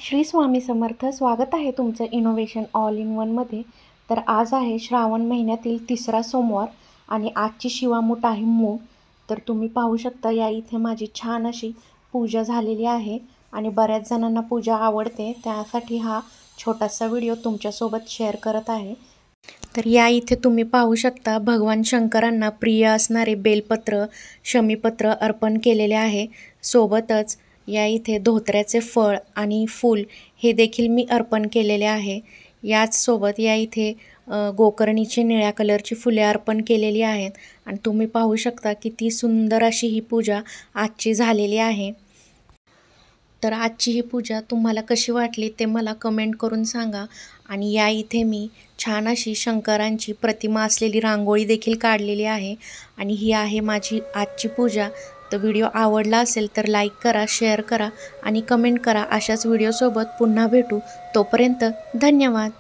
श्री स्वामी समर्थ. स्वागत आहे तुमचं इनोव्हेशन ऑल इन वनमध्ये. तर आज आहे श्रावण महिन्यातील तिसरा सोमवार आणि आजची शिवामूठ आहे मूग. तर तुम्ही पाहू शकता या इथे माझी छान अशी पूजा झालेली आहे आणि बऱ्याच जणांना पूजा आवडते, त्यासाठी हा छोटासा व्हिडिओ तुमच्यासोबत शेअर करत आहे. तर या इथे तुम्ही पाहू शकता भगवान शंकरांना प्रिय असणारे बेलपत्र, शमीपत्र अर्पण केलेले आहे. सोबतच या इथे धोत्र्याचे फळ आणि फूल हे देखील मी अर्पण केलेले आहे. याचसोबत या इथे गोकर्णीची निळ्या कलरची फुले अर्पण केलेली आहेत आणि तुम्ही पाहू शकता किती सुंदर अशी ही पूजा आजची झालेली आहे. तर आजची ही पूजा तुम्हाला कशी वाटली ते मला कमेंट करून सांगा. आणि या इथे मी छान अशी शंकरांची प्रतिमा असलेली रांगोळी देखील काढलेली आहे आणि ही आहे माझी आजची पूजा. तर व्हिडिओ आवडला असेल तर लाईक करा, शेअर करा आणि कमेंट करा. अशाच व्हिडिओसोबत पुन्हा भेटू. तोपर्यंत धन्यवाद.